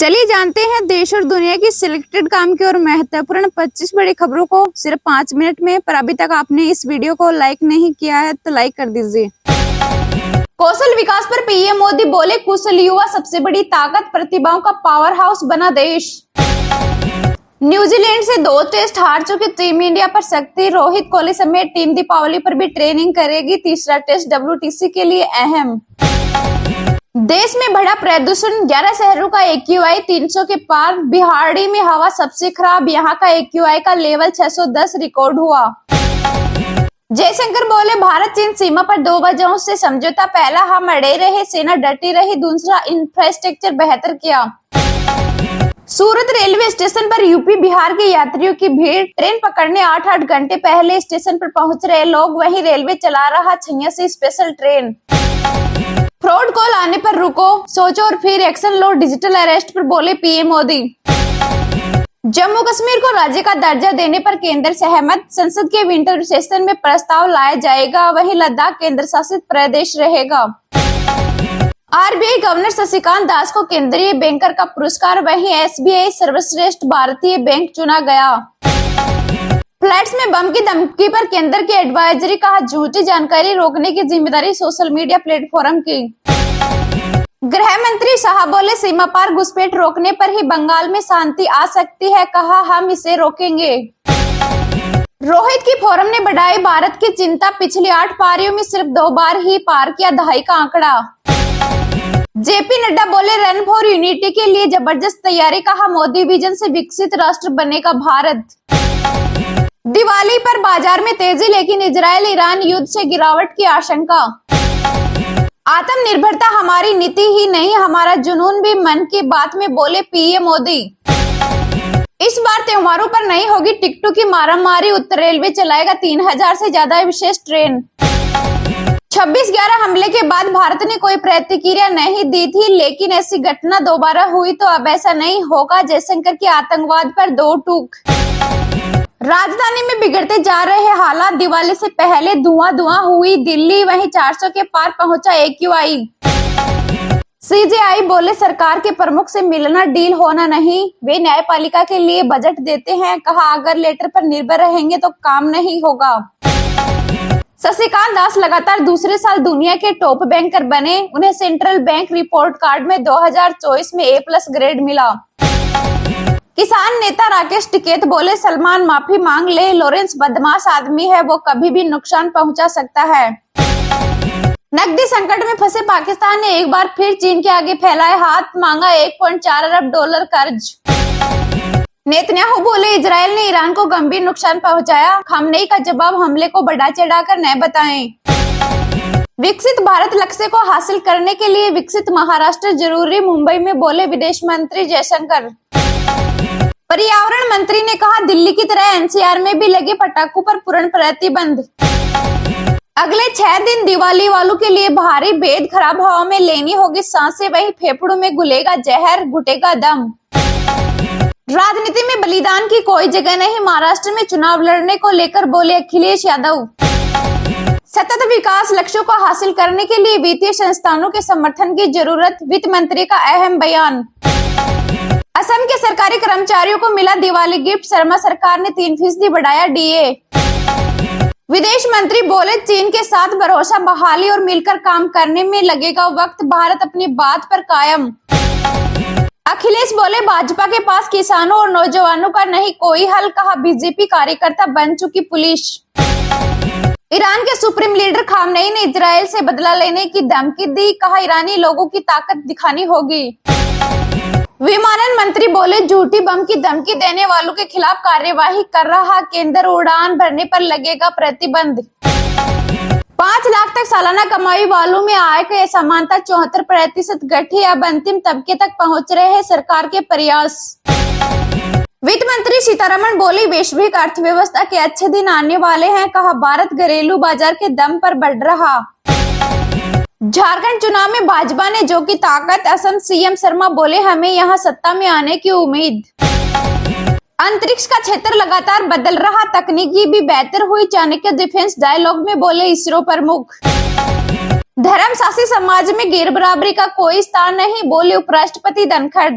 चलिए जानते हैं देश और दुनिया की सिलेक्टेड काम की और महत्वपूर्ण 25 बड़ी खबरों को सिर्फ 5 मिनट में। पर अभी तक आपने इस वीडियो को लाइक नहीं किया है तो लाइक कर दीजिए। कौशल विकास पर पीएम मोदी बोले, कुशल युवा सबसे बड़ी ताकत, प्रतिभाओं का पावर हाउस बना देश। न्यूजीलैंड से 2 टेस्ट हार चुकी टीम इंडिया पर सख्ती, रोहित कोहली समेत टीम दीपावली पर भी ट्रेनिंग करेगी। तीसरा टेस्ट WTC के लिए अहम। देश में बढ़ा प्रदूषण, 11 शहरों का AQI 300 के पार। बिहाड़ी में हवा सबसे खराब, यहाँ का AQI का लेवल 610 रिकॉर्ड हुआ। जयशंकर बोले, भारत चीन सीमा पर 2 वजहों से समझौता। पहला, हम अड़े रहे, सेना डटी रही। दूसरा, इंफ्रास्ट्रक्चर बेहतर किया। सूरत रेलवे स्टेशन पर यूपी बिहार के यात्रियों की भीड़, ट्रेन पकड़ने 8-8 घंटे पहले स्टेशन पर पहुंच रहे लोग। वहीं रेलवे चला रहा 86 स्पेशल ट्रेन। फ्रॉड कॉल आने पर रुको, सोचो और फिर एक्शन लो, डिजिटल अरेस्ट पर बोले पीएम मोदी। जम्मू कश्मीर को राज्य का दर्जा देने पर केंद्र सहमत, संसद के विंटर सेशन में प्रस्ताव लाया जाएगा। वहीं लद्दाख केंद्र शासित प्रदेश रहेगा। RBI गवर्नर शक्तिकांत दास को केंद्रीय बैंकर का पुरस्कार, वहीं SBI सर्वश्रेष्ठ भारतीय बैंक चुना गया। फ्लैट्स में बम की धमकी पर केंद्र की एडवाइजरी, कहा झूठी जानकारी रोकने की जिम्मेदारी सोशल मीडिया प्लेटफॉर्म की। गृह मंत्री शाह बोले, सीमा पार घुसपैठ रोकने पर ही बंगाल में शांति आ सकती है, कहा हम इसे रोकेंगे। रोहित की फॉर्म ने बढ़ाई भारत की चिंता, पिछली 8 पारियों में सिर्फ 2 बार ही पार किया दहाई का आंकड़ा। JP नड्डा बोले, रन फॉर यूनिटी के लिए जबरदस्त तैयारी, कहा मोदी विजन से विकसित राष्ट्र बनेगा भारत। दिवाली पर बाजार में तेजी, लेकिन इजरायल ईरान युद्ध से गिरावट की आशंका। आत्मनिर्भरता हमारी नीति ही नहीं, हमारा जुनून भी, मन की बात में बोले पीएम मोदी। इस बार त्योहारों पर नहीं होगी टिकटों की मारामारी, उत्तर रेलवे चलाएगा 3000 से ज्यादा विशेष ट्रेन। 26/11 हमले के बाद भारत ने कोई प्रतिक्रिया नहीं दी थी, लेकिन ऐसी घटना दोबारा हुई तो अब ऐसा नहीं होगा। जयशंकर की आतंकवाद पर 2 टूक। राजधानी में बिगड़ते जा रहे हालात, दिवाली से पहले धुआं हुई दिल्ली, वहीं 400 के पार पहुंचा AQI। CJI बोले, सरकार के प्रमुख से मिलना डील होना नहीं, वे न्यायपालिका के लिए बजट देते हैं, कहा अगर लेटर पर निर्भर रहेंगे तो काम नहीं होगा। शक्तिकांत दास लगातार दूसरे साल दुनिया के टॉप बैंकर बने, उन्हें सेंट्रल बैंक रिपोर्ट कार्ड में 2024 में A+ ग्रेड मिला। किसान नेता राकेश टिकैत बोले, सलमान माफी मांग ले, लॉरेंस बदमाश आदमी है, वो कभी भी नुकसान पहुंचा सकता है। नकदी संकट में फंसे पाकिस्तान ने एक बार फिर चीन के आगे फैलाए हाथ, मांगा $1.4 अरब कर्ज। नेतन्याहू बोले, इजरायल ने ईरान को गंभीर नुकसान पहुंचाया, खामनेई का जवाब हमले को बढ़ा चढ़ाकर न बताएं। विकसित भारत लक्ष्य को हासिल करने के लिए विकसित महाराष्ट्र जरूरी, मुंबई में बोले विदेश मंत्री जयशंकर। पर्यावरण मंत्री ने कहा, दिल्ली की तरह NCR में भी लगे पटाखों पर पूर्ण प्रतिबंध। अगले 6 दिन दिवाली वालों के लिए भारी भेद, खराब हवा में लेनी होगी सांसें, वही फेफड़ों में घुलेगा जहर, घुटेगा दम। राजनीति में बलिदान की कोई जगह नहीं, महाराष्ट्र में चुनाव लड़ने को लेकर बोले अखिलेश यादव। सतत विकास लक्ष्यों को हासिल करने के लिए वित्तीय संस्थानों के समर्थन की जरूरत, वित्त मंत्री का अहम बयान। असम के सरकारी कर्मचारियों को मिला दिवाली गिफ्ट, शर्मा सरकार ने 3% बढ़ाया DA। विदेश मंत्री बोले, चीन के साथ भरोसा बहाली और मिलकर काम करने में लगेगा वक्त, भारत अपनी बात पर कायम। अखिलेश बोले, भाजपा के पास किसानों और नौजवानों का नहीं कोई हल, कहा बीजेपी कार्यकर्ता बन चुकी पुलिस। ईरान के सुप्रीम लीडर खामनेई ने इजरायल से बदला लेने की धमकी दी, कहा ईरानी लोगों की ताकत दिखानी होगी। विमानन मंत्री बोले, झूठी बम की धमकी देने वालों के खिलाफ कार्यवाही कर रहा केंद्र, उड़ान भरने पर लगेगा प्रतिबंध। 5 लाख तक सालाना कमाई वालों में आय की असमानता 74% घटी, अब अंतिम तबके तक पहुंच रहे हैं सरकार के प्रयास। वित्त मंत्री सीतारमण बोली, वैश्विक अर्थव्यवस्था के अच्छे दिन आने वाले हैं, कहा भारत घरेलू बाजार के दम पर बढ़ रहा। झारखंड चुनाव में भाजपा ने जो की ताकत, असम CM शर्मा बोले, हमें यहां सत्ता में आने की उम्मीद। अंतरिक्ष का क्षेत्र लगातार बदल रहा, तकनीकी भी बेहतर हुई, चाणक्य डिफेंस डायलॉग में बोले इसरो प्रमुख। धर्म शासी समाज में गैर बराबरी का कोई स्थान नहीं, बोले उपराष्ट्रपति धनखड़।